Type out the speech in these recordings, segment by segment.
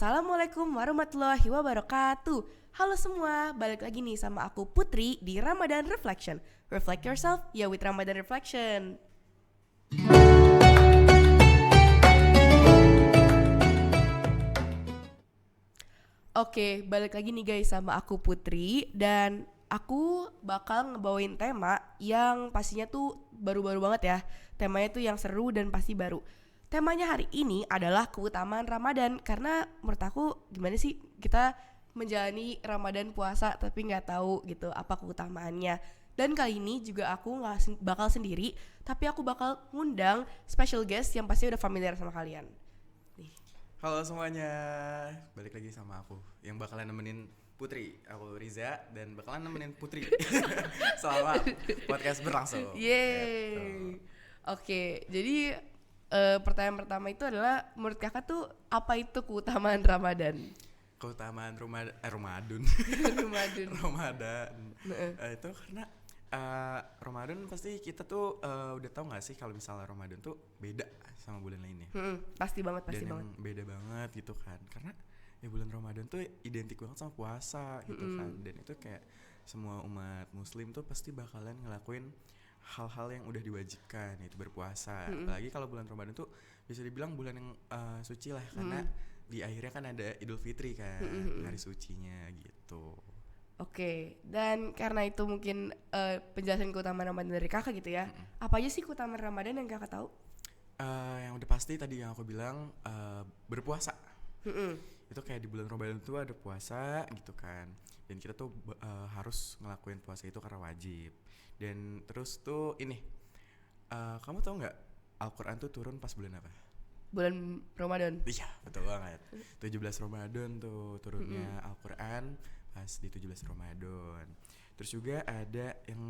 Assalamualaikum warahmatullahi wabarakatuh. Halo semua, balik lagi nih sama aku Putri di Ramadan Reflection. Reflect yourself, ya with Ramadan Reflection. Oke, balik lagi nih guys sama aku Putri. Dan aku bakal ngebawain tema yang pastinya tuh baru-baru banget ya. Temanya tuh yang seru dan pasti baru. Temanya hari ini adalah keutamaan Ramadan. Karena menurut aku gimana sih kita menjalani Ramadan puasa tapi gak tahu gitu apa keutamaannya. Dan kali ini juga aku gak bakal sendiri, tapi aku bakal ngundang special guest yang pasti udah familiar sama kalian. Halo semuanya, balik lagi sama aku yang bakalan nemenin Putri. Aku Riza dan bakalan nemenin Putri selama podcast berlangsung. Yeay. Oke, jadi pertanyaan pertama itu adalah menurut kakak tuh apa itu keutamaan Ramadan? Keutamaan Ramadan. Itu karena Ramadan pasti kita tuh udah tahu nggak sih kalau misalnya Ramadan tuh beda sama bulan lainnya. Pasti banget. Dan yang beda banget gitu kan, karena ya bulan Ramadan tuh identik banget sama puasa gitu kan, dan itu kayak semua umat muslim tuh pasti bakalan ngelakuin hal-hal yang udah diwajibkan, yaitu berpuasa. Apalagi kalau bulan Ramadan tuh bisa dibilang bulan yang suci lah, karena di akhirnya kan ada Idul Fitri kan, hari sucinya gitu. Oke, dan karena itu mungkin penjelasan keutamaan Ramadan dari kakak gitu ya. Apa aja sih keutamaan Ramadan yang kakak tahu? Yang udah pasti tadi yang aku bilang berpuasa. Itu kayak di bulan Ramadan tuh ada puasa gitu kan, dan kita tuh harus ngelakuin puasa itu karena wajib. Dan terus tuh ini, kamu tahu nggak Al-Quran tuh turun pas bulan apa? Bulan Ramadan. Iya, betul banget. 17 Ramadan tuh turunnya Al-Quran pas di 17 Ramadan. Terus juga ada yang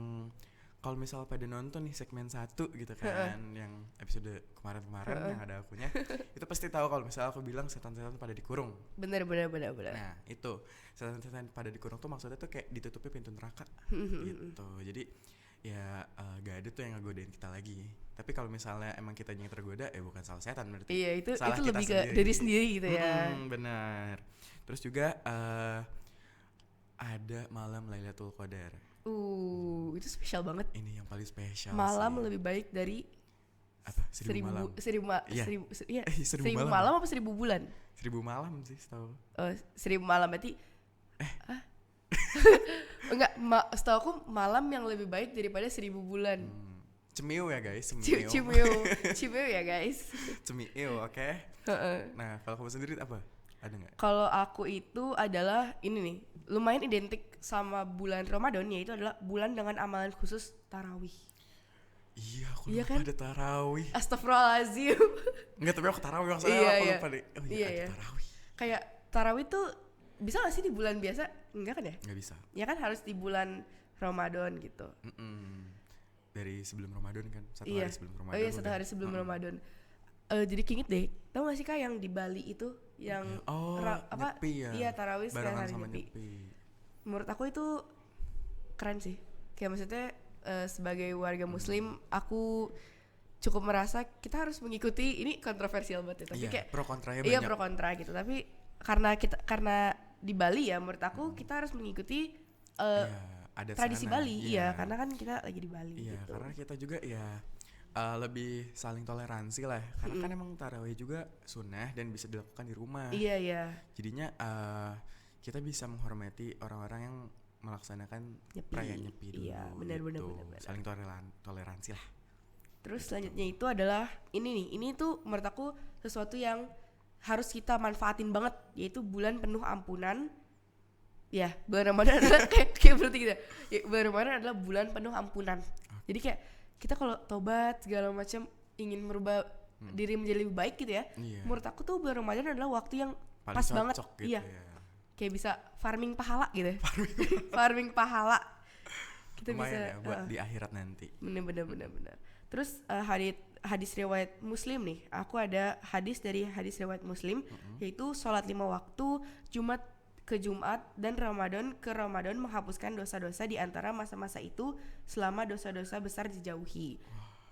kalau misal pada nonton nih segmen 1 gitu kan, yang episode kemarin-kemarin yang ada akunya, itu pasti tahu kalau misal aku bilang setan-setan pada dikurung. Bener. Nah itu setan-setan pada dikurung tuh maksudnya tuh kayak ditutupnya pintu neraka gitu. Jadi ya gak ada tuh yang ngegodain kita lagi. Tapi kalau misalnya emang kita yang tergoda, bukan salah setan berarti. Iya, itu salah lebih ke diri sendiri gitu ya. Benar. Terus juga ada malam Lailatul Qadar. Itu spesial banget. Ini yang paling spesial. Malam sih. Lebih baik dari apa? Seribu malam. Seribu malam apa 1000 bulan? 1000 malam sih setahu. 1000 malam berarti. Enggak, setahu aku malam yang lebih baik daripada 1000 bulan. Cemiu ya guys, Cemiu ya guys. Cemiu, oke. Nah, kalau kamu sendiri apa? Ada nggak? Kalau aku itu adalah ini nih, lumayan identik sama bulan Ramadan, yaitu adalah bulan dengan amalan khusus tarawih. Iya, aku lupa kan? Ada tarawih. Astagfirullahaladzim. Enggak, tapi aku tarawih maksudnya aku lupa deh. Ada tarawih. Kayak tarawih tuh bisa gak sih di bulan biasa? Enggak kan ya? Nggak bisa. Ya kan harus di bulan Ramadan gitu. Dari sebelum Ramadan kan, hari sebelum Ramadan. Oh iya, 1 hari sebelum Ramadan. Jadi keinget deh, tau gak sih Kak yang di Bali itu yang nyepi ya? Iya, tarawih sekarang hari nyepi. Menurut aku itu keren sih. Kayak maksudnya sebagai warga muslim, aku cukup merasa kita harus mengikuti, ini kontroversial banget ya, tapi kayak pro kontranya banyak. Iya, pro kontra gitu, tapi karena di Bali ya, menurut aku kita harus mengikuti ada tradisi Bali. Iya, karena kan kita lagi di Bali gitu. Karena kita juga lebih saling toleransi lah, karena kan emang tarawih juga sunnah dan bisa dilakukan di rumah. Iya. Jadinya kita bisa menghormati orang-orang yang melaksanakan perayaan nyepi dulu. Iya, benar. Saling toleransi lah. Terus selanjutnya itu adalah ini tuh menurut aku sesuatu yang harus kita manfaatin banget, yaitu bulan penuh ampunan. Ya, bulan Ramadan adalah kayak berarti gitu. Ya, bulan Ramadan adalah bulan penuh ampunan. Jadi kayak kita kalau tobat segala macam ingin merubah diri menjadi lebih baik gitu ya. Menurut aku tuh bulan Ramadan adalah waktu yang paling pas banget. Gitu iya. Kayak bisa farming pahala gitu ya. Farming pahala. Kita lumayan bisa ya buat di akhirat nanti. Bener. Terus hadis riwayat Muslim nih. Aku ada hadis dari hadis riwayat Muslim, yaitu sholat 5 waktu Jumat ke Jumat dan Ramadan ke Ramadan menghapuskan dosa-dosa di antara masa-masa itu selama dosa-dosa besar dijauhi.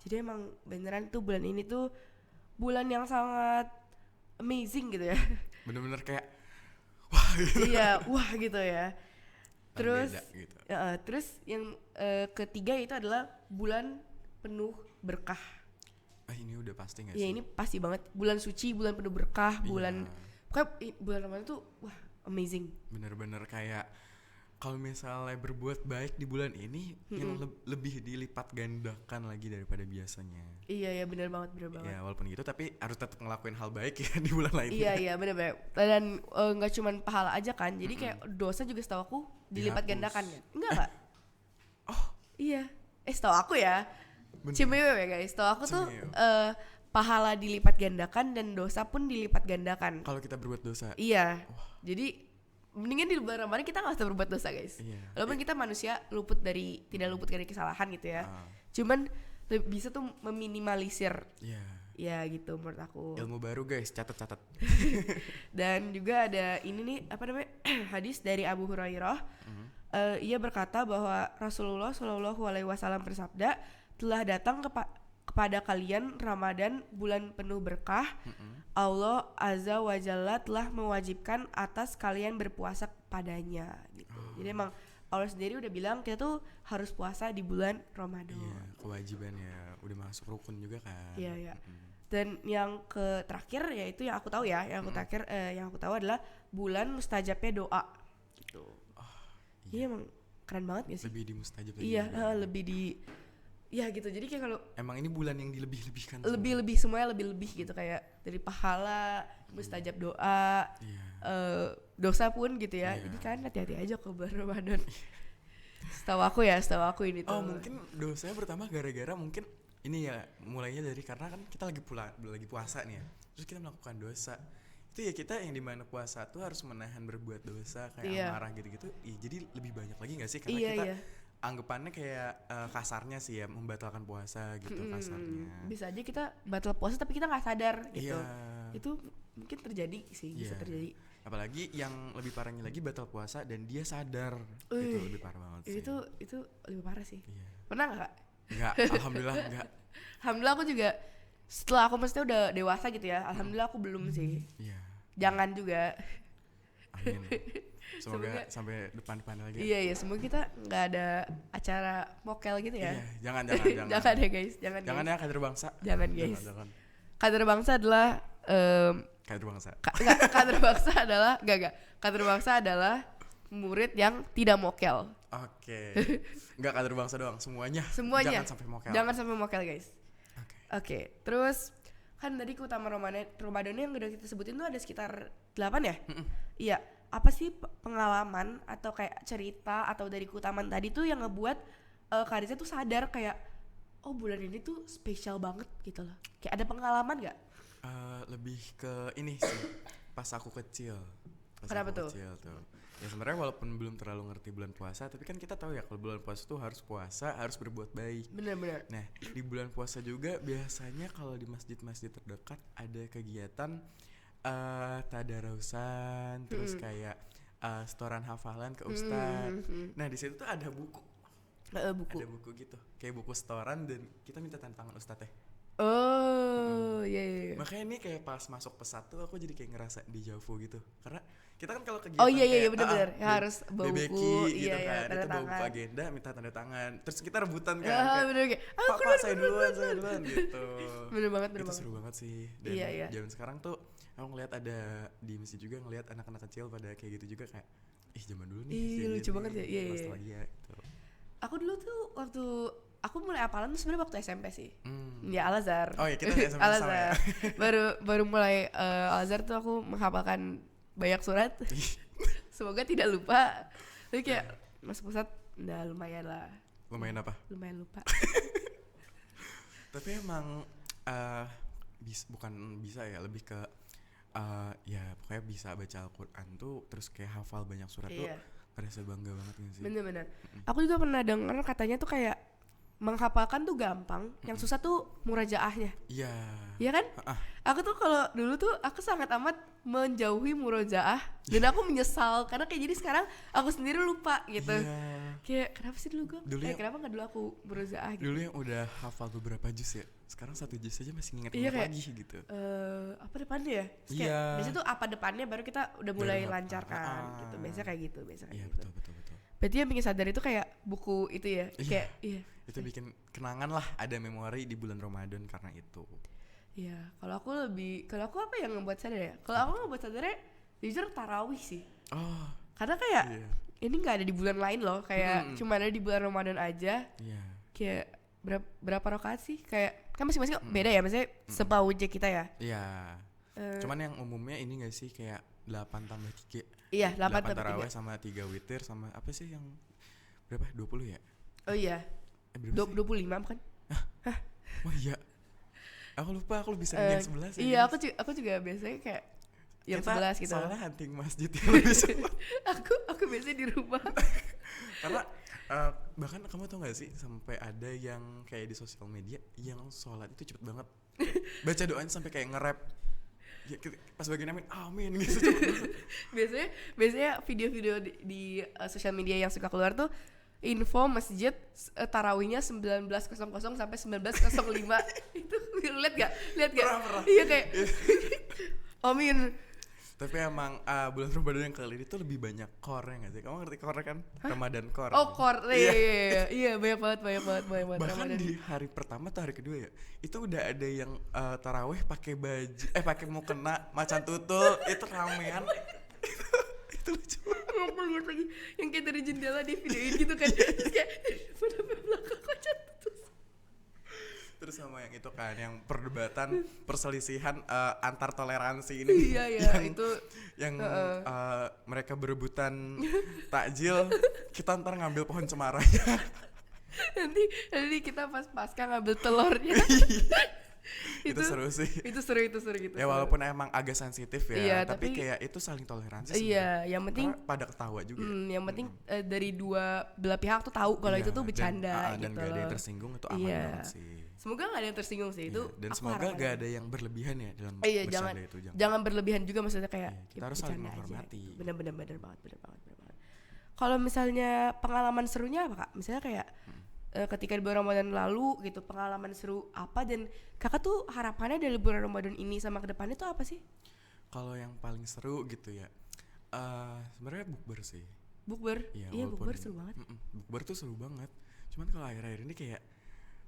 Jadi emang beneran tuh bulan ini tuh bulan yang sangat amazing gitu ya. bener-bener kayak wah gitu. Iya, wah gitu ya. Terus Beda gitu. terus yang ketiga itu adalah bulan penuh berkah. Ini udah pasti gak Ya sih? ini pasti banget, bulan suci, bulan penuh berkah, bulan pokoknya bulan Ramadan tuh wah amazing. Bener-bener kayak kalau misalnya berbuat baik di bulan ini yang lebih dilipat gandakan lagi daripada biasanya. Iya ya benar banget. Ya walaupun gitu tapi harus tetap ngelakuin hal baik ya di bulan lainnya. Iya benar. Dan nggak cuman pahala aja kan, jadi kayak dosa juga setahu aku dilipat Dihapus. gandakan kan? Enggak Kak? Oh Iya. Setahu aku ya. bener. Cimewe ya guys. Setahu aku tuh Cimewe. pahala dilipat gandakan dan dosa pun dilipat gandakan. Kalau kita berbuat dosa. Iya. Jadi mendingan di bulan Ramadan kita nggak usah berbuat dosa guys. Iya. Walaupun kita manusia tidak luput dari kesalahan gitu ya. Ah. Cuman bisa tuh meminimalisir. Iya. Ya gitu menurut aku. Ilmu baru guys, catat. Dan juga ada ini nih apa namanya hadis dari Abu Hurairah. Ia berkata bahwa Rasulullah Shallallahu Alaihi Wasallam bersabda, telah datang kepada kalian Ramadan, bulan penuh berkah. Allah Azza wa Jalla telah mewajibkan atas kalian berpuasa padanya gitu. Jadi emang Allah sendiri udah bilang kita tuh harus puasa di bulan Ramadan. Iya, kewajiban ya, udah masuk rukun juga kan. Iya. Dan yang terakhir yaitu yang aku tahu ya, yang aku tahu adalah bulan mustajabnya doa gitu. Iya emang keren banget gak sih? Lebih dimustajab lagi. Iya, juga. lebih di ya gitu. Jadi kayak kalau Emang ini bulan yang dilebih-lebihkan. lebih semuanya lebih gitu, kayak dari pahala, mustajab doa, Iya. dosa pun gitu ya. Iya. Jadi kan hati-hati aja ke bulan Ramadan. Setahu aku ini tuh. Oh mungkin dosanya pertama gara-gara mungkin ini ya mulainya dari karena kan kita lagi puasa nih ya. Terus kita melakukan dosa. Itu ya kita yang dimana puasa tuh harus menahan berbuat dosa kayak marah gitu-gitu. Jadi lebih banyak lagi gak sih? Karena kita anggapannya kayak kasarnya sih ya membatalkan puasa gitu kasarnya. Bisa aja kita batal puasa tapi kita nggak sadar gitu. Iya. Itu mungkin terjadi sih, bisa terjadi. Apalagi yang lebih parahnya lagi batal puasa dan dia sadar. Itu lebih parah banget sih. Itu lebih parah sih. Iya. Pernah nggak Kak? Enggak, alhamdulillah enggak. Alhamdulillah aku juga setelah aku maksudnya udah dewasa gitu ya. Alhamdulillah aku belum sih. Iya. Jangan juga. Amin. Semoga sampai depan lagi. Iya, semoga kita nggak ada acara mokel gitu ya. Iya, jangan. Jangan ya guys, jangan ya kader bangsa. Jangan guys. Jangan. Kader bangsa adalah Kader bangsa. kader bangsa adalah enggak. Kader bangsa adalah murid yang tidak mokel. Oke. Enggak kader bangsa doang, semuanya. Jangan sampai mokel. Jangan sampai mokel guys. Oke. Terus kan tadi keutamaan Ramadan yang udah kita sebutin tuh ada sekitar 8 ya? Iya. Apa sih pengalaman atau kayak cerita atau dari keutamaan tadi tuh yang ngebuat Kak Riza tuh sadar kayak oh bulan ini tuh spesial banget gitu loh. Kayak ada pengalaman gak? Lebih ke ini sih. Pas aku kecil. Kenapa tuh? Kecil tuh. Ya sebenarnya walaupun belum terlalu ngerti bulan puasa, tapi kan kita tahu ya kalau bulan puasa tuh harus puasa, harus berbuat baik. Bener. Nah, di bulan puasa juga biasanya kalau di masjid-masjid terdekat ada kegiatan tadarusan, terus kayak setoran hafalan ke ustadz. Nah, di situ tuh ada buku. Ada buku gitu. Kayak buku setoran dan kita minta tanda tangan ustadznya. Oh, iya. Makanya ini kayak pas masuk pesat tuh aku jadi kayak ngerasa dejavu gitu. Karena kita kan kalau kegiatan benar. Harus bawa buku, gitu kan. tanda Itu bawa buku tangan. agenda, minta tanda tangan. Terus kita rebutan kan. Bener kayak Pak, saya duluan gitu. Bener banget. Itu seru banget sih. Dan zaman sekarang tuh aku ngeliat ada di masjid juga ngeliat anak-anak kecil pada kayak gitu juga kayak zaman dulu nih. Iya, lucu banget ya. Iya. Nostalgia gitu. Aku dulu tuh waktu aku mulai hafalan tuh sebenarnya waktu SMP sih. Ya Al-Azhar. Oh iya kita SMP sama ya. baru mulai Al-Azhar tuh aku menghafalkan banyak surat. Semoga tidak lupa. Tapi kayak masuk pusat udah lumayan lah. Lumayan apa? Lumayan lupa. Tapi emang bukan bisa ya, lebih ke ya pokoknya bisa baca Al-Quran tuh terus kayak hafal banyak surat tuh ngerasa bangga banget gak sih? Bener. Aku juga pernah dengar katanya tuh kayak menghafalkan tuh gampang, yang susah tuh murajaahnya. Iya. Iya kan? Aku tuh kalau dulu tuh aku sangat amat menjauhi murojaah dan aku menyesal karena kayak jadi sekarang aku sendiri lupa gitu. Kayak kenapa sih dulu gue? Dulu yang- Kenapa nggak dulu aku berusaha gitu? Dulu yang udah hafal beberapa jus ya, sekarang satu jus aja masih Iya, nginget-nginget kayak, lagi gitu. Apa depannya ya? Terus kayak, Iya. biasanya tuh apa depannya baru kita udah mulai Baru lancar hafal. kan gitu. Biasanya kayak gitu, biasanya kayak Iya gitu. betul. Berarti yang bikin sadar itu kayak buku itu ya? Iya. Kayak iya. Itu bikin kenangan lah, ada memori di bulan Ramadan karena itu. Iya, kalau aku apa yang ngebuat sadar ya? Kalau aku ngebuat sadarnya jujur tarawih sih. Oh, Karena kayak iya. ini nggak ada di bulan lain loh, kayak cuma ada di bulan Ramadan aja. Iya. Kayak berapa rakaat sih? Kayak kan masing-masing beda ya, maksudnya sepawuje kita ya. Iya. Cuman yang umumnya ini gak sih kayak 8 tambah 3. Iya, 8 tambah tarawih 3. sama 3 witir sama apa sih yang berapa? 20 ya? Oh iya. Berapa sih? 25 bukan? Oh iya. Aku lupa, aku lebih sering yang 11 ya. Iya, guys. aku juga biasanya kayak yang Kita 11 gitu. soalnya hunting masjid yang lebih cepat. aku biasanya di rumah. Karena bahkan kamu tau gak sih sampai ada yang kayak di sosial media yang sholat itu cepet banget. Baca doanya sampai kayak nge-rap. Ya, pas bagian amin gitu cepet banget. biasanya video-video di sosial media yang suka keluar tuh info masjid tarawihnya 19.00 sampai 19.05. Itu lihat gak? Pernah. Iya kayak amin. Tapi emang bulan Ramadan yang kali ini tuh lebih banyak core gak sih? Kamu ngerti core kan? Ramadan core. Oh core, iya banyak banget. Bahkan Ramadan. di hari pertama atau hari kedua ya, itu udah ada yang taraweh pakai baju, pakai mukena macan tutul, itu ramean. Itu lucu. Ngobrol lihat lagi yang kayak dari jendela di videoin gitu kan. Terus kayak pada belakang kaca tutup. Terus sama yang itu kan, yang perdebatan perselisihan antar toleransi ini. Iya yang, itu yang mereka berebutan takjil, kita ntar ngambil pohon cemaranya. nanti kita pas pasca ngambil telurnya. itu seru sih. Itu seru gitu. Ya walaupun emang agak sensitif ya, Iya, tapi tapi kayak itu saling toleransi sih. iya, yang penting Karena pada ketawa juga. yang penting dari dua belah pihak tuh tahu kalau Iya, itu tuh bercanda dan gitu gak ada yang loh. tersinggung, itu aman Iya. banget sih. Semoga gak ada yang tersinggung sih itu. Iya, dan aku semoga harap gak ada yang berlebihan ya dalam Iya, bercanda itu. jangan berlebihan juga, maksudnya kayak Iya, kita harus saling bercanda aja. menghormati. Bener banget. Kalau misalnya pengalaman serunya apa Kak? Misalnya kayak ketika di bulan Ramadan lalu gitu, pengalaman seru apa, dan Kakak tuh harapannya dari bulan Ramadan ini sama kedepannya tuh apa sih? Kalau yang paling seru gitu ya, sebenarnya bukber sih. Bukber? Iya, Iya, walaupun- bukber seru banget. Bukber tuh seru banget. Cuman kalau akhir-akhir ini kayak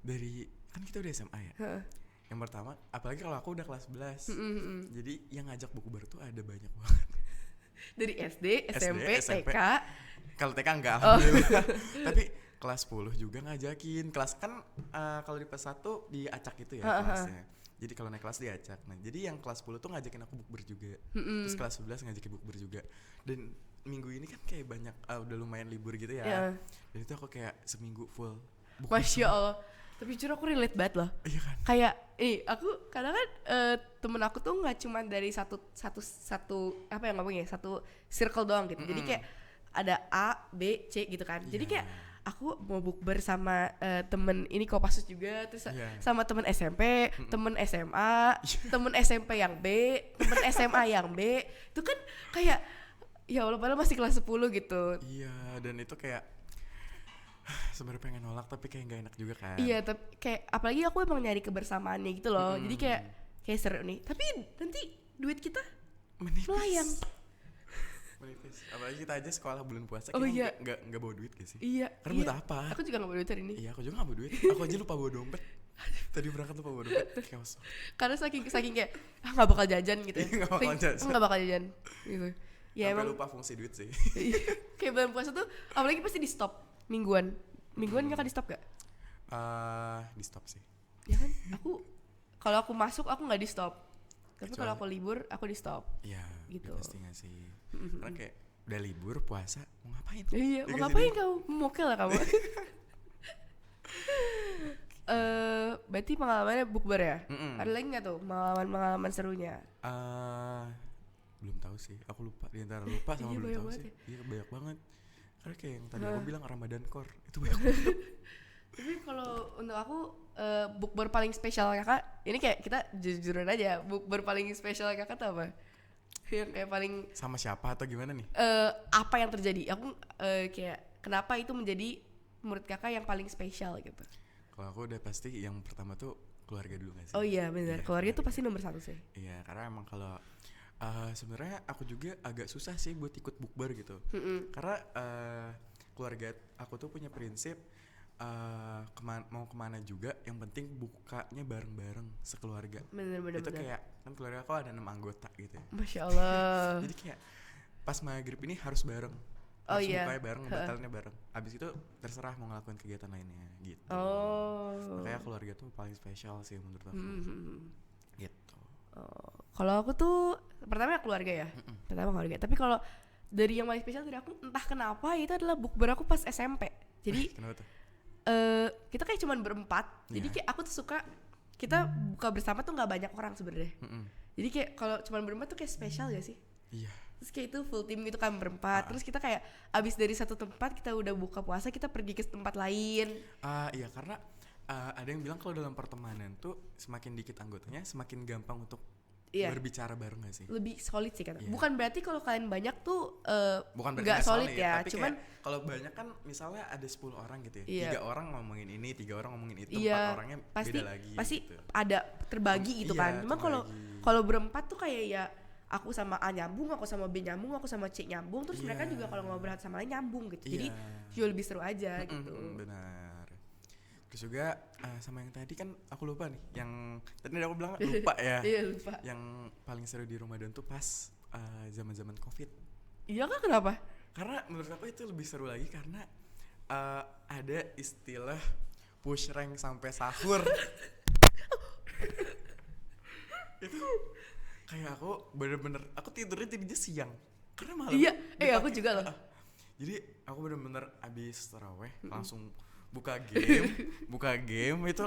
dari kan kita udah SMA ya. Yang pertama, apalagi kalau aku udah kelas 11. Jadi yang ngajak bukber tuh ada banyak banget. Dari SD, SMP, TK. Kalau TK enggak, alhamdulillah. Tapi kelas 10 juga ngajakin. Kelas kan kalau di kelas 1 diacak gitu ya kelasnya. Jadi kalau naik kelas diacak. Nah, jadi yang kelas 10 tuh ngajakin aku bukber juga. Terus kelas 11 ngajakin bukber juga. Dan minggu ini kan kayak banyak udah lumayan libur gitu ya. Iya. Dan itu aku kayak seminggu full bukber. Masya Allah. Tapi jujur aku relate banget loh. Iya kan? Kayak aku kadang kan temen aku tuh nggak cuma dari satu apa yang ngomongnya, satu circle doang gitu. Jadi kayak ada A, B, C gitu kan. Jadi kayak aku mau bukber sama temen ini Kopassus juga, terus sama temen SMP, temen SMA, temen SMP yang B, temen SMA yang B. Itu kan kayak ya Allah, padahal masih kelas 10 gitu. Iya, dan itu kayak sebenarnya pengen nolak tapi kayak nggak enak juga kan. Iya, tapi kayak apalagi aku emang nyari kebersamaannya gitu loh. Jadi kayak seru nih. Tapi nanti duit kita melayang. Menipis. Apalagi kita aja sekolah bulan puasa Oh, kita iya. nggak bawa duit gak sih? Iya. Karena buat apa? Aku juga gak bawa duit hari ini. Iya, aku juga nggak bawa duit. Aku aja lupa bawa dompet. Tadi berangkat lupa bawa dompet. Chaos. Karena saking kayak nggak bakal jajan gitu. Ya. Nggak bakal jajan. Nggak bakal jajan. Gitu. Ya Sampai emang. lupa fungsi duit sih. Kayak bulan puasa tuh, apalagi pasti di stop mingguan. Mingguan kakak di stop gak? Di stop sih. Ya kan? Kalau aku masuk aku nggak di stop. Tapi Kecuali- kalau aku libur aku di stop. Iya. Gitu. Pasti nggak sih. Karena kayak udah libur puasa mau ngapain? Iya, mau Dikasih ngapain duit. kamu? Mokel lah kamu. Berarti pengalamannya bukber ya? Ada lagi nggak tuh pengalaman serunya? Belum tahu sih. Aku lupa. Di antara lupa sama Iya, belum banyak tahu banget sih. ya. Iya banyak banget. Karena kayak yang tadi aku bilang Ramadan Core itu banyak banget. Tapi kalau untuk aku bukber paling spesial kakak, ini kayak kita jujuran aja, bukber paling spesial kakak tuh apa? Yang kayak paling Sama siapa atau gimana nih? apa yang terjadi? Aku kayak kenapa itu menjadi menurut kakak yang paling spesial gitu? Kalau aku udah pasti yang pertama tuh keluarga dulu gak sih? Oh iya benar, keluarga tuh pasti nomor satu sih. Iya, karena emang kalau sebenarnya aku juga agak susah sih buat ikut bukber gitu. Karena keluarga aku tuh punya prinsip mau kemana juga, yang penting bukanya bareng-bareng sekeluarga. Bener. Itu kayak kan keluarga aku ada 6 anggota gitu ya. Masya Allah. Jadi kayak pas maghrib ini harus bareng. Oh Harus iya. bukanya bareng, batalnya bareng. Abis itu terserah mau ngelakuin kegiatan lainnya gitu. Oh. Makanya keluarga tuh paling spesial sih menurut aku. Gitu. Oh. Kalau aku tuh pertama keluarga ya. Pertama keluarga. Tapi kalau dari yang paling spesial dari aku entah kenapa itu adalah bukber aku pas SMP. Jadi Kenapa tuh? kita kayak cuman berempat. Jadi kayak aku tuh suka kita buka bersama tuh nggak banyak orang sebenarnya. Jadi kayak kalau cuman berempat tuh kayak spesial gak sih? Iya. Terus kayak itu full team gitu kan berempat. Terus kita kayak abis dari satu tempat kita udah buka puasa, kita pergi ke tempat lain. Iya, karena ada yang bilang kalau dalam pertemanan tuh semakin dikit anggotanya semakin gampang untuk berbicara bareng gak sih? Lebih solid sih kan. Bukan berarti kalau kalian banyak tuh bukan nggak solid ya, tapi cuman kalau banyak kan misalnya ada 10 orang gitu ya. 3 orang ngomongin ini, 3 orang ngomongin itu, 4 orangnya pasti, beda lagi. Pasti gitu. ada terbagi gitu kan. Cuma kalau berempat tuh kayak ya aku sama A nyambung, aku sama B nyambung, aku sama C nyambung, terus mereka juga kalau ngobrol sama lain nyambung gitu. Jadi jauh lebih seru aja gitu. Benar. Terus juga sama yang tadi kan aku lupa nih, yang tadi aku bilang lupa ya. Iya lupa. Yang paling seru di Ramadan tuh pas zaman-zaman Covid. Iya kan, kenapa? Karena menurut aku itu lebih seru lagi karena ada istilah push rank sampai sahur. Itu kayak aku bener-bener aku tidurnya jadinya siang karena malam. Iya, aku juga loh. Jadi aku bener-bener abis taraweh langsung buka game itu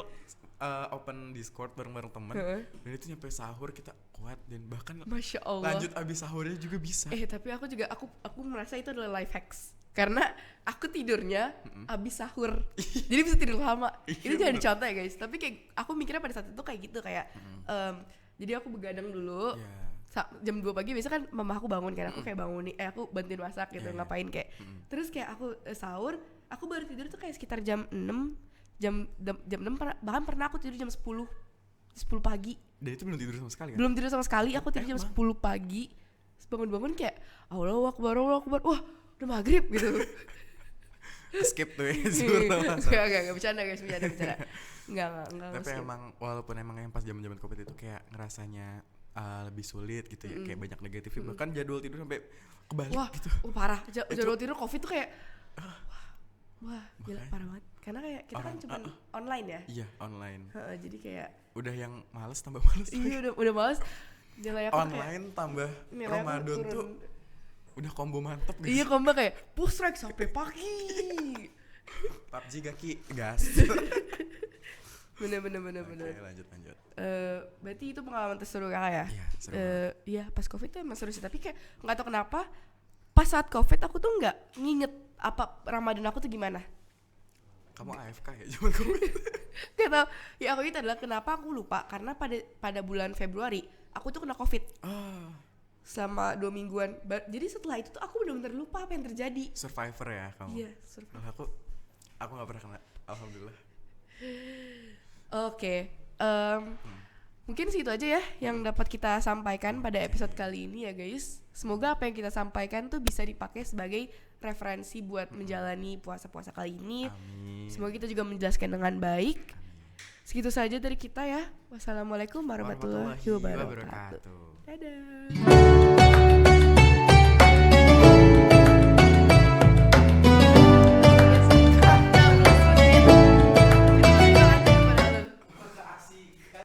open Discord bareng-bareng temen dan itu nyampe sahur kita kuat dan bahkan Masya Allah. lanjut abis sahurnya juga bisa. Tapi aku juga aku merasa itu adalah life hacks karena aku tidurnya abis sahur jadi bisa tidur lama. Itu jangan dicontoh ya guys, tapi kayak aku mikirnya pada saat itu kayak gitu kayak jadi aku begadang dulu jam 2 pagi biasa kan mama aku bangun kan, aku kayak bangun nih aku bantuin masak gitu ngapain kayak terus kayak aku sahur, aku baru tidur tuh kayak sekitar jam 6 jam 6 bahkan pernah aku tidur jam 10 pagi. Dan itu belum tidur sama sekali kan? Belum tidur sama sekali, aku tidur jam 10 pagi. Terus bangun-bangun kayak Allahu Akbar, wah udah maghrib gitu. Skip tuh ya. Enggak bercanda guys, bercanda. Enggak. Tapi emang walaupun emang yang pas zaman-zaman Covid itu kayak ngerasanya lebih sulit gitu ya, kayak banyak negatifnya, bahkan jadwal tidur sampai kebalik gitu. Parah. Jadwal tidur Covid tuh kayak wah, gila parah banget. Karena kayak kita kan cuma online ya. Iya, online. Jadi kayak udah yang males tambah males. Iya, udah males. Online tambah Ramadan tuh udah combo mantep gitu. Iya, combo kayak push rank sampai pagi. PUBG gaki gas. Bener. Oke, lanjut. Berarti itu pengalaman terseru kakak ya? Iya, seru. Iya, pas Covid tuh emang seru sih, tapi kayak nggak tahu kenapa pas saat Covid aku tuh nggak nginget apa Ramadan aku tuh gimana. Kamu AFK ya zaman Covid? Gak tau, ya aku itu adalah kenapa aku lupa karena pada bulan Februari aku tuh kena Covid selama 2 mingguan. Jadi setelah itu tuh aku benar-benar lupa apa yang terjadi. Survivor ya kamu? Iya, survivor. Aku nggak pernah kena, alhamdulillah. Oke, mungkin segitu aja ya yang dapat kita sampaikan pada episode kali ini ya guys. Semoga apa yang kita sampaikan tuh bisa dipakai sebagai referensi buat menjalani puasa-puasa kali ini. Amin. Semoga kita juga menjelaskan dengan baik. Segitu saja dari kita ya. Wassalamualaikum warahmatullahi wabarakatuh. Dadah.